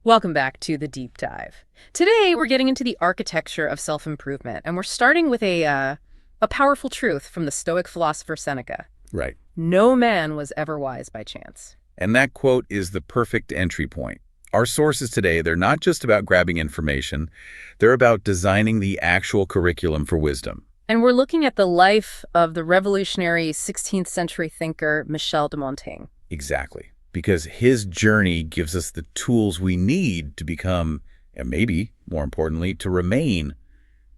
Welcome back to the deep dive. Today, we're getting into the architecture of self-improvement, and we're starting with a powerful truth from the Stoic philosopher Seneca. Right. No man was ever wise by chance. And that quote is the perfect entry point. Our sources today, they're not just about grabbing information, they're about designing the actual curriculum for wisdom. And we're looking at the life of the revolutionary 16th century thinker Michel de Montaigne. Exactly. Because his journey gives us the tools we need to become, and maybe, more importantly, to remain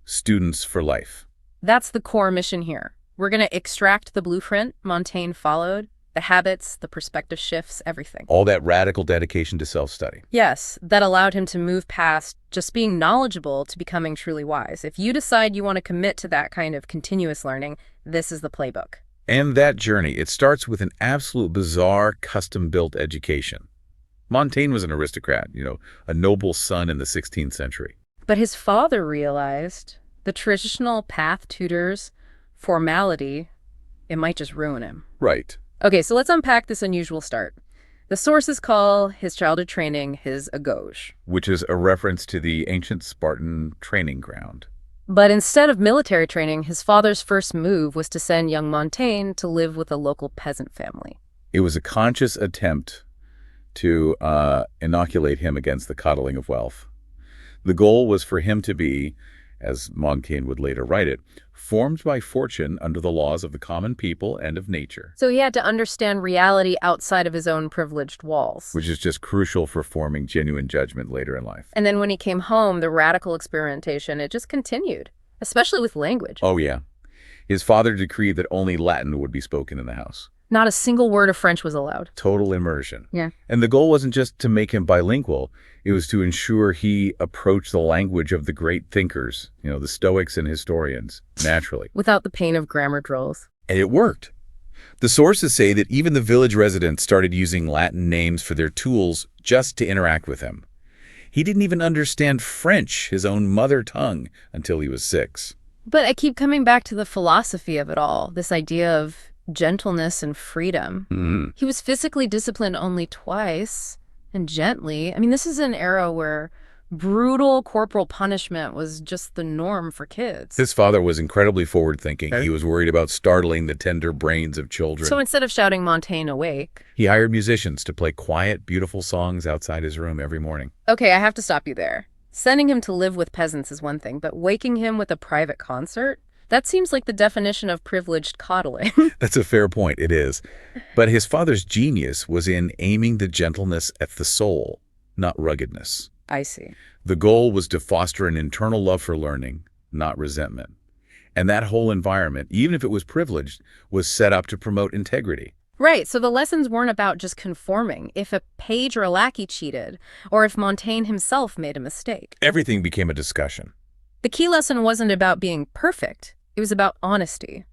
students for life. That's the core mission here. We're going to extract the blueprint Montaigne followed, the habits, the perspective shifts, everything. All that radical dedication to self-study. Yes, that allowed him to move past just being knowledgeable to becoming truly wise. If you decide you want to commit to that kind of continuous learning, this is the playbook. And that journey, it starts with an absolute bizarre, custom-built education. Montaigne was an aristocrat, a noble son in the 16th century. But his father realized the traditional path tutors, formality, it might just ruin him. Right. Okay, so let's unpack this unusual start. The sources call his childhood training his agauge. Which is a reference to the ancient Spartan training ground. But instead of military training, his father's first move was to send young Montaigne to live with a local peasant family. It was a conscious attempt to inoculate him against the coddling of wealth. The goal was for him to be, as Montaigne would later write it, formed by fortune under the laws of the common people and of nature. So he had to understand reality outside of his own privileged walls. Which is just crucial for forming genuine judgment later in life. And then when he came home, the radical experimentation, it just continued, especially with language. Oh, yeah. His father decreed that only Latin would be spoken in the house. Not a single word of French was allowed. Total immersion. Yeah. And the goal wasn't just to make him bilingual. It was to ensure he approached the language of the great thinkers, the Stoics and historians, naturally. Without the pain of grammar drills. And it worked. The sources say that even the village residents started using Latin names for their tools just to interact with him. He didn't even understand French, his own mother tongue, until he was 6. But I keep coming back to the philosophy of it all, this idea of gentleness and freedom. Mm-hmm. He was physically disciplined only twice, and gently. I mean, this is an era where brutal corporal punishment was just the norm for kids. His father was incredibly forward-thinking. He was worried about startling the tender brains of children. So instead of shouting Montaigne awake... he hired musicians to play quiet, beautiful songs outside his room every morning. Okay, I have to stop you there. Sending him to live with peasants is one thing, but waking him with a private concert? That seems like the definition of privileged coddling. That's a fair point, it is. But his father's genius was in aiming the gentleness at the soul, not ruggedness. I see. The goal was to foster an internal love for learning, not resentment. And that whole environment, even if it was privileged, was set up to promote integrity. Right, so the lessons weren't about just conforming. If a page or a lackey cheated, or if Montaigne himself made a mistake. Everything became a discussion. The key lesson wasn't about being perfect. It was about honesty.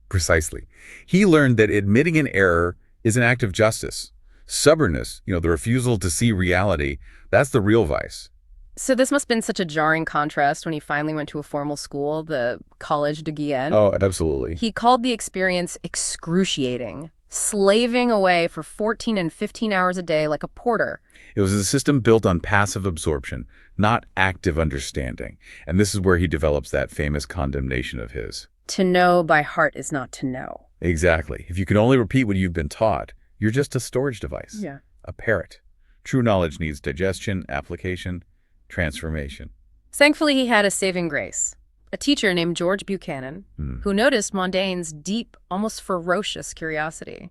Precisely. He learned that admitting an error is an act of justice. Stubbornness, the refusal to see reality, that's the real vice. So this must have been such a jarring contrast when he finally went to a formal school, the Collège de Guyenne. Oh, absolutely. He called the experience excruciating, slaving away for 14 and 15 hours a day like a porter. It was a system built on passive absorption, not active understanding. And this is where he develops that famous condemnation of his. To know by heart is not to know. Exactly. If you can only repeat what you've been taught, you're just a storage device. Yeah. A parrot. True knowledge needs digestion, application, transformation. Thankfully, he had a saving grace. A teacher named George Buchanan, who noticed Montaigne's deep, almost ferocious curiosity.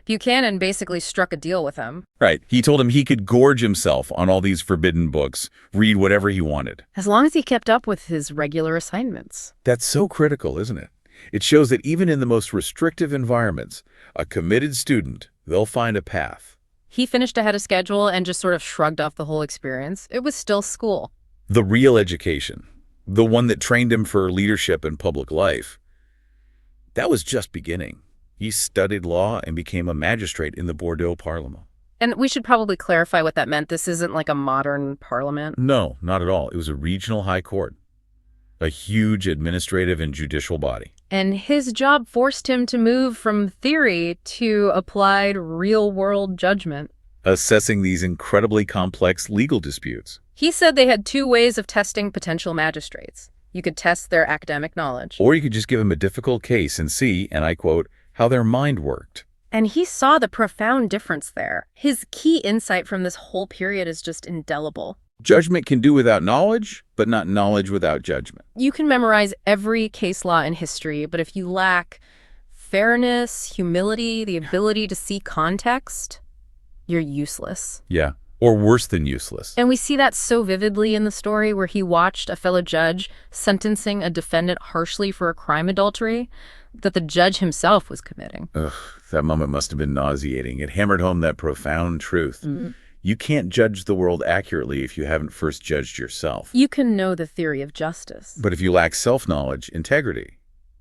Buchanan basically struck a deal with him. Right. He told him he could gorge himself on all these forbidden books, read whatever he wanted. As long as he kept up with his regular assignments. That's so critical, isn't it? It shows that even in the most restrictive environments, a committed student, they'll find a path. He finished ahead of schedule and just sort of shrugged off the whole experience. It was still school. The real education, the one that trained him for leadership and public life, that was just beginning. He studied law and became a magistrate in the Bordeaux Parliament. And we should probably clarify what that meant. This isn't like a modern parliament. No, not at all. It was a regional high court, a huge administrative and judicial body. And his job forced him to move from theory to applied real-world judgment. assessing these incredibly complex legal disputes. He said they had two ways of testing potential magistrates. You could test their academic knowledge. Or you could just give them a difficult case and see, and I quote, how their mind worked. And he saw the profound difference there. His key insight from this whole period is just indelible. Judgment can do without knowledge, but not knowledge without judgment. You can memorize every case law in history, but if you lack fairness, humility, the ability to see context, you're useless. Yeah, or worse than useless. And we see that so vividly in the story where he watched a fellow judge sentencing a defendant harshly for a crime adultery that the judge himself was committing. Ugh, that moment must have been nauseating. It hammered home that profound truth. You can't judge the world accurately if you haven't first judged yourself. You can know the theory of justice. But if you lack self-knowledge, integrity,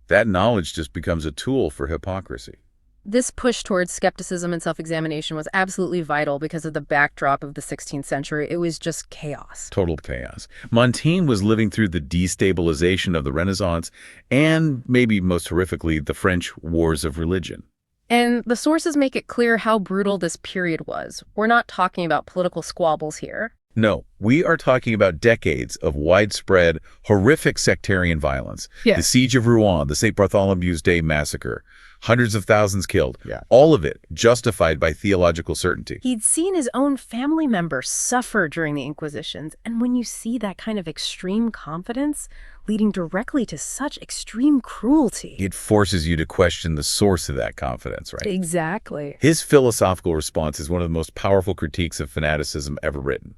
that knowledge just becomes a tool for hypocrisy. This push towards skepticism and self-examination was absolutely vital because of the backdrop of the 16th century. It was just chaos. Total chaos. Montaigne was living through the destabilization of the Renaissance and, maybe most horrifically, the French wars of religion. And the sources make it clear how brutal this period was. We're not talking about political squabbles here. No, we are talking about decades of widespread, horrific sectarian violence. Yeah. The Siege of Rouen, the St. Bartholomew's Day massacre, hundreds of thousands killed. Yeah. All of it justified by theological certainty. He'd seen his own family members suffer during the Inquisitions, and when you see that kind of extreme confidence leading directly to such extreme cruelty... It forces you to question the source of that confidence, right? Exactly. His philosophical response is one of the most powerful critiques of fanaticism ever written.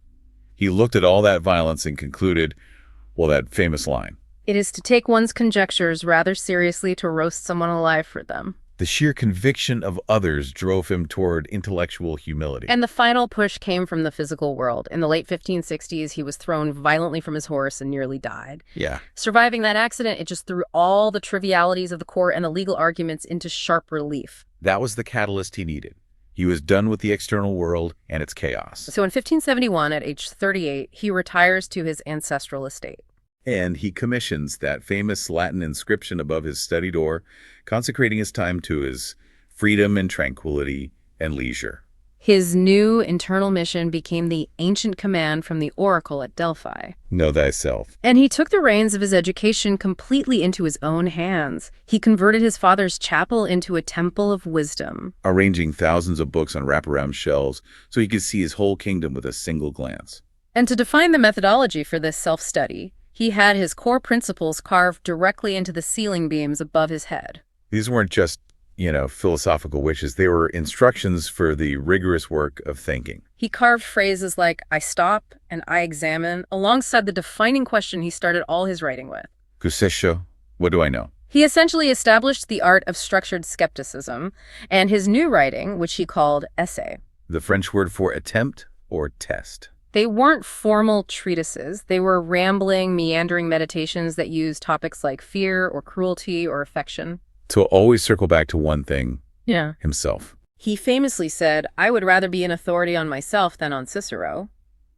He looked at all that violence and concluded, well, that famous line, It is to take one's conjectures rather seriously to roast someone alive for them. the sheer conviction of others drove him toward intellectual humility. And the final push came from the physical world. In the late 1560s, he was thrown violently from his horse and nearly died. Yeah. Surviving that accident, it just threw all the trivialities of the court and the legal arguments into sharp relief. That was the catalyst he needed. He was done with the external world and its chaos. So in 1571, at age 38, he retires to his ancestral estate. And he commissions that famous Latin inscription above his study door, consecrating his time to his freedom and tranquility and leisure. His new internal mission became the ancient command from the oracle at Delphi. Know thyself. And he took the reins of his education completely into his own hands. He converted his father's chapel into a temple of wisdom, Arranging thousands of books on wraparound shelves so he could see his whole kingdom with a single glance. And to define the methodology for this self-study, he had his core principles carved directly into the ceiling beams above his head. These weren't just, philosophical wishes. They were instructions for the rigorous work of thinking. He carved phrases like, I stop and I examine, alongside the defining question he started all his writing with. Que sais-je? What do I know? He essentially established the art of structured skepticism, and his new writing, which he called essay. The French word for attempt or test. They weren't formal treatises. They were rambling, meandering meditations that used topics like fear or cruelty or affection. To always circle back to one thing, Yeah. himself. He famously said, I would rather be an authority on myself than on Cicero.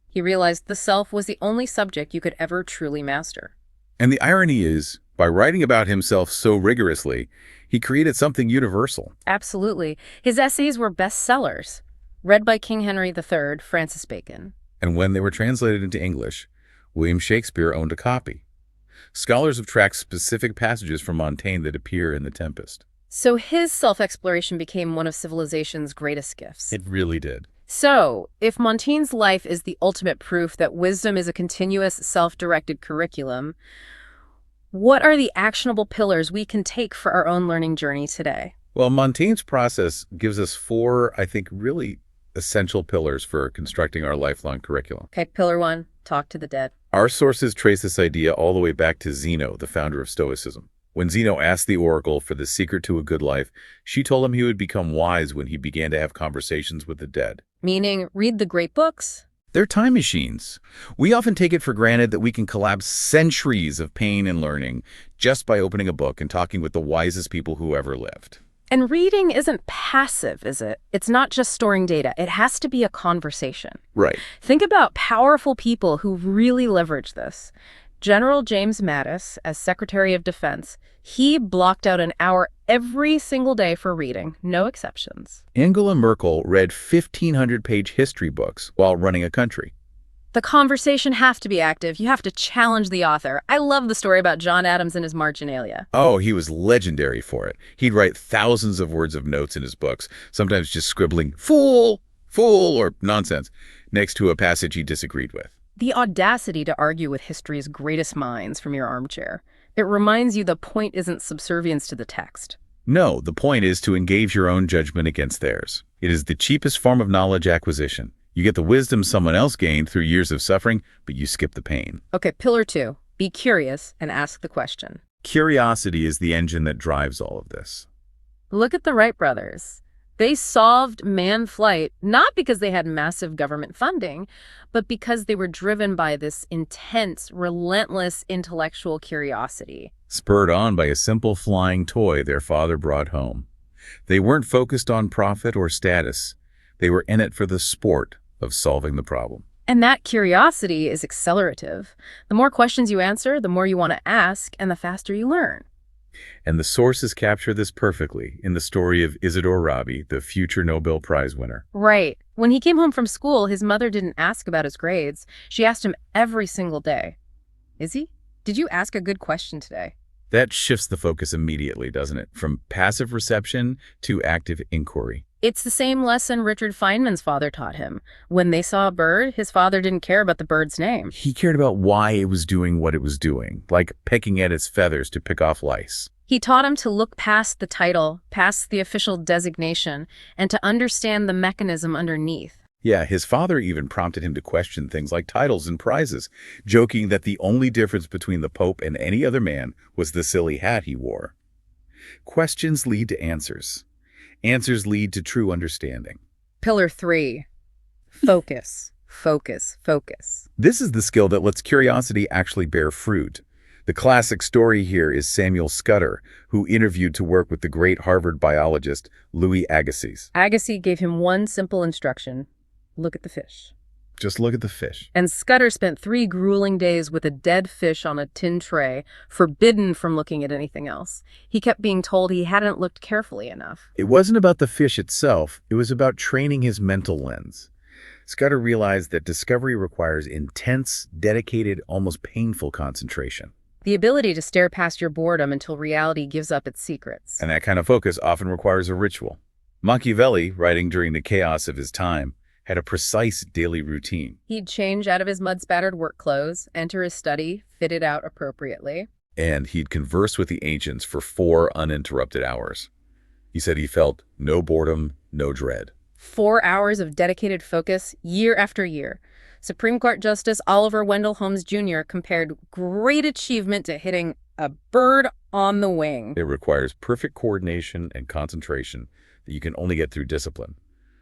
He realized the self was the only subject you could ever truly master. And the irony is, by writing about himself so rigorously, he created something universal. Absolutely. His essays were bestsellers, read by King Henry III, Francis Bacon. And when they were translated into English, William Shakespeare owned a copy. Scholars have tracked specific passages from Montaigne that appear in The Tempest. So his self-exploration became one of civilization's greatest gifts. It really did. So, if Montaigne's life is the ultimate proof that wisdom is a continuous, self-directed curriculum, what are the actionable pillars we can take for our own learning journey today? Well, Montaigne's process gives us four, I think, really essential pillars for constructing our lifelong curriculum. Okay, pillar one, talk to the dead. Our sources trace this idea all the way back to Zeno, the founder of Stoicism. When Zeno asked the oracle for the secret to a good life, she told him he would become wise when he began to have conversations with the dead. Meaning, read the great books. They're time machines. We often take it for granted that we can collapse centuries of pain and learning just by opening a book and talking with the wisest people who ever lived. And reading isn't passive, is it? It's not just storing data. It has to be a conversation. Right. Think about powerful people who really leverage this. General James Mattis, as Secretary of Defense, he blocked out an hour every single day for reading, no exceptions. Angela Merkel read 1,500-page history books while running a country. The conversation have to be active. You have to challenge the author. I love the story about John Adams and his marginalia. Oh, he was legendary for it. He'd write thousands of words of notes in his books, sometimes just scribbling, "fool, fool," or "nonsense," next to a passage he disagreed with. The audacity to argue with history's greatest minds from your armchair. It reminds you the point isn't subservience to the text. No, the point is to engage your own judgment against theirs. It is the cheapest form of knowledge acquisition. You get the wisdom someone else gained through years of suffering, but you skip the pain. Okay, pillar 2. Be curious and ask the question. Curiosity is the engine that drives all of this. Look at the Wright brothers. They solved manned flight not because they had massive government funding, but because they were driven by this intense, relentless intellectual curiosity. Spurred on by a simple flying toy their father brought home. They weren't focused on profit or status. They were in it for the sport of solving the problem. And that curiosity is accelerative. The more questions you answer, the more you want to ask, and the faster you learn. And the sources capture this perfectly in the story of Isidore Rabi, the future Nobel Prize winner. Right. When he came home from school, his mother didn't ask about his grades. She asked him every single day, "Izzy, did you ask a good question today?" That shifts the focus immediately, doesn't it? From passive reception to active inquiry. It's the same lesson Richard Feynman's father taught him. When they saw a bird, his father didn't care about the bird's name. He cared about why it was doing what it was doing, like pecking at its feathers to pick off lice. He taught him to look past the title, past the official designation, and to understand the mechanism underneath. Yeah, his father even prompted him to question things like titles and prizes, joking that the only difference between the Pope and any other man was the silly hat he wore. Questions lead to answers. Answers lead to true understanding. Pillar 3. Focus, focus, focus. This is the skill that lets curiosity actually bear fruit. The classic story here is Samuel Scudder, who interviewed to work with the great Harvard biologist Louis Agassiz. Agassiz gave him one simple instruction: look at the fish. Just look at the fish. And Scudder spent 3 grueling days with a dead fish on a tin tray, forbidden from looking at anything else. He kept being told he hadn't looked carefully enough. It wasn't about the fish itself, it was about training his mental lens. Scudder realized that discovery requires intense, dedicated, almost painful concentration. The ability to stare past your boredom until reality gives up its secrets. And that kind of focus often requires a ritual. Machiavelli, writing during the chaos of his time, had a precise daily routine. He'd change out of his mud-spattered work clothes, enter his study, fit it out appropriately. And he'd converse with the ancients for 4 uninterrupted hours. He said he felt no boredom, no dread. 4 hours of dedicated focus, year after year. Supreme Court Justice Oliver Wendell Holmes Jr. compared great achievement to hitting a bird on the wing. It requires perfect coordination and concentration that you can only get through discipline.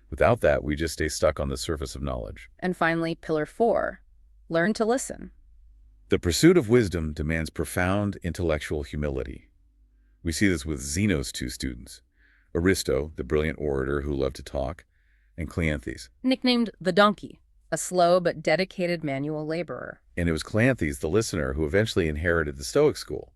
Without that, we just stay stuck on the surface of knowledge. And finally, pillar 4, learn to listen. The pursuit of wisdom demands profound intellectual humility. We see this with Zeno's 2 students, Aristo, the brilliant orator who loved to talk, and Cleanthes. Nicknamed the donkey, a slow but dedicated manual laborer. And it was Cleanthes, the listener, who eventually inherited the Stoic school.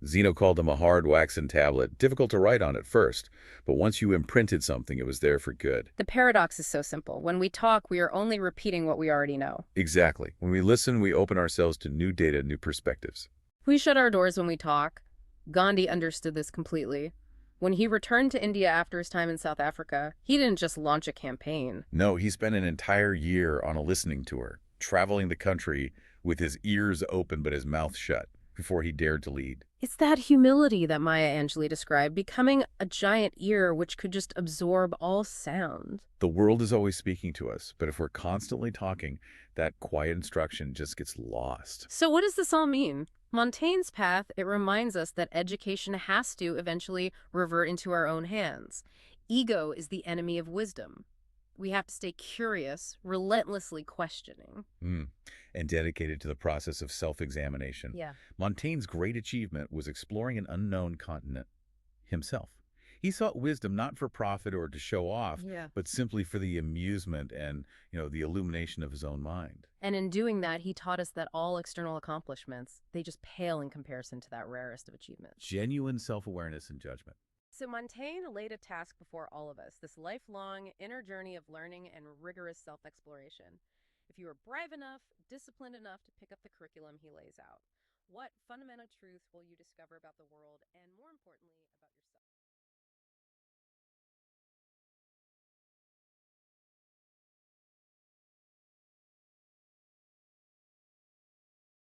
Zeno called him a hard waxen tablet, difficult to write on at first, but once you imprinted something, it was there for good. The paradox is so simple. When we talk, we are only repeating what we already know. Exactly. When we listen, we open ourselves to new data, new perspectives. We shut our doors when we talk. Gandhi understood this completely. When he returned to India after his time in South Africa, he didn't just launch a campaign. No, he spent an entire year on a listening tour, traveling the country with his ears open but his mouth shut before he dared to lead. It's that humility that Maya Angelou described, becoming a giant ear which could just absorb all sound. The world is always speaking to us, but if we're constantly talking, that quiet instruction just gets lost. So what does this all mean? Montaigne's path, it reminds us that education has to eventually revert into our own hands. Ego is the enemy of wisdom. We have to stay curious, relentlessly questioning. And dedicated to the process of self-examination. Yeah. Montaigne's great achievement was exploring an unknown continent himself. He sought wisdom not for profit or to show off, Yeah. but simply for the amusement and, the illumination of his own mind. And in doing that, he taught us that all external accomplishments, they just pale in comparison to that rarest of achievements. Genuine self-awareness and judgment. So Montaigne laid a task before all of us, this lifelong inner journey of learning and rigorous self-exploration. If you are brave enough, disciplined enough to pick up the curriculum he lays out, what fundamental truth will you discover about the world and, more importantly, about yourself?